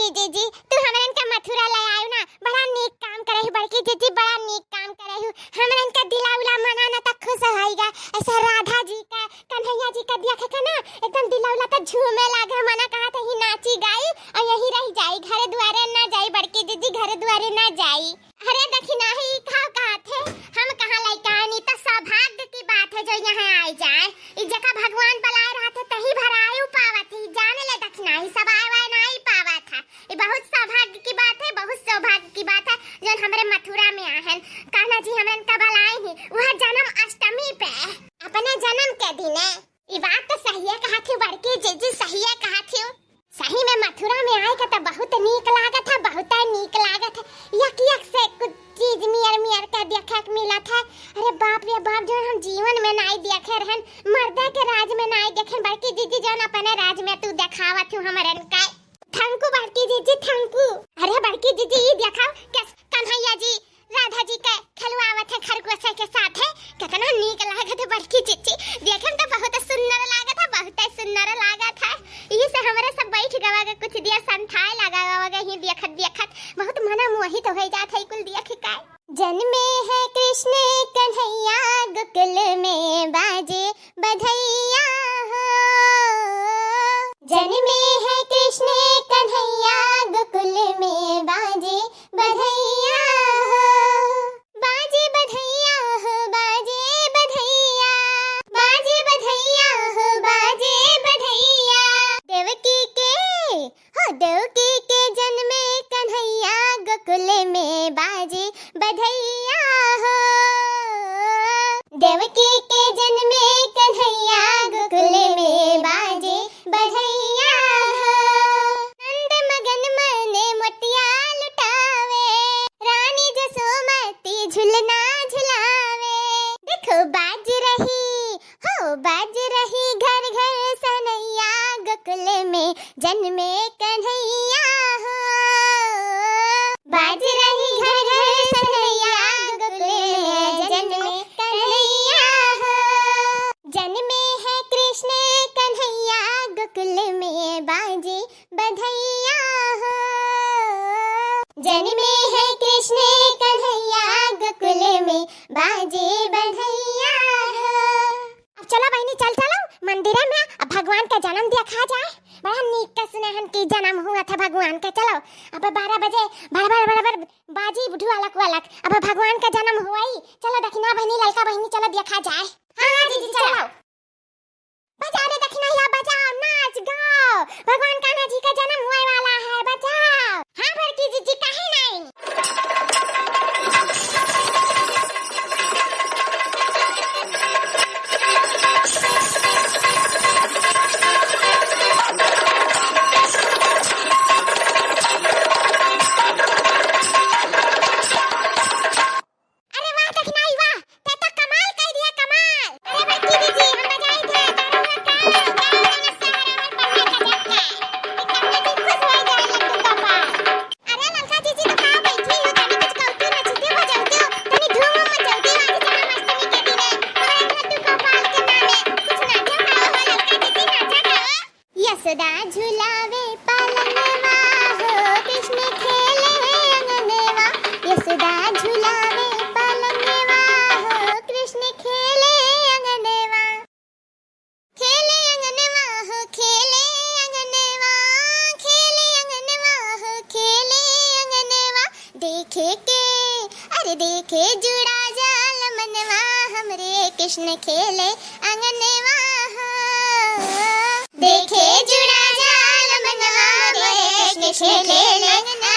बड़की जीजी तू हमरन का मथुरा ले आयो ना, बड़ा नेक काम करे हो बड़की जीजी, बड़ा नेक काम करे हो। हमरन का दिला उला मना ना तक खुश होइगा। ऐसा राधा जी का कन्हैया जी का देखे के ना एकदम दिला उला त झूमे लागे, मना कहा था ही नाची गाई और यही रह जाई, घरे द्वारे ना जाई बड़की जीजी, घरे द्वारे ना जाई। अरे देखी ना ही खाओ कहा थे हम कहां लइका नी, त सौभाग्य की बात है जो यहाँ आई जाए। इस जगह भगवान बुलाए रहते तही भरायु पावत ही, जाने ले दक्षिणा ही सब आए वाए नहीं पावा था। ये बहुत सौभाग्य की बात है, बहुत सौभाग्य की बात है जो हमारे मथुरा में आहन। कान्हा जी हमन कब आए ही वह जन्म अष्टमी पे अपने जन्म के दिन है। ये बात तो सही है कहा थी बड़की जीजी, सही है कहा थी। सही में मथुरा में आए का तो बहुत नीक लागत है, बहुत नीक लागत है। यक यक से कुछ चीज मियर मियर का देखा मिला था। अरे बाप रे बाप, जो हम जीवन में नहीं देखे रहन, मर्दे के राज में नहीं देखे बड़की जीजी, जो अपने राज में तू दिखावत हूँ हमरन का। थैंकू बड़की जीजी थैंकू। अरे बड़की जीजी ये दिखाओ कैस कन्हैया जी राधा जी के खिलवावत है खरगोश के साथ है, कितना नीक लागत है बड़की जीजी, देखे तो बहुत सुंदर लागत है, बहुत सुंदर लागत है। ये से हमारे सब बैठ गवा के कुछ दिया संथाए लगा गवा ही देखत देखत बहुत मना मोहित हो जात है कुल देख के। जन्मे है कृष्ण कन्हैया गोकुल में बाजे बधैया हो, जन्मे है कृष्ण कन्हैया गोकुल में बाजे बधैया हो, बाजे बधैया हो, बाजे बधैया, बाजे बधैया हो, बाजे बधैया। देवकी के जन्मे कन्हैया गोकुल में बाजे बधैया हो, देवकी के जन्मे कन्हैया गोकुल में बाजे बधैया हो। नंद मगन मने मोतिया लुटावे, रानी जसोमती झुलना झुलावे। देखो बाज रही घर घर सनैया गोकुल में जन्मे कन्हैया हो, बाज रही घर घर सनैया गोकुल में जन्मे कन्हैया हो। जन्मे है कृष्ण कन्हैया गोकुल में बाजे बधैया हो, जन्मे है कृष्ण कन्हैया गोकुल में बाजे बधैया हो। अब चलो बहनी चल चलो मंदिर में, अब भगवान का जन्म देखा जाए। बड़ा नीक का सुनहन की जन्म हुआ था भगवान का। चलो अब 12 बजे बराबर बाजी बुढ़ू अलग अलग, अब भगवान का जन्म हुआ ही। चलो दक्षिणा बहनी लड़का बहनी चलो देखा जाए। हाँ दीदी चलो बजाओ रे दक्षिणा, या बजाओ नाच गाओ, भगवान कान्हा जी का जन्म हुआ वाला है, बजाओ। हाँ बड़की जीजी काहे नहीं। यशोदा झुलावे पलंगवा हो, कृष्ण खेले अंगनवा, यशोदा झुलावे पलंगवा हो, कृष्ण खेले अंगनवा, खेले अंगनवा हो, खेले अंगनवा, खेले अंगनवा हो, खेले अंगनवा। देखे के अरे देखे जुड़ा जाल मनवा, हमरे कृष्ण खेले अंगनवा हो, देखे जुड़ा जाल मनवा, हमरे कृष्ण खेले अंगनवा।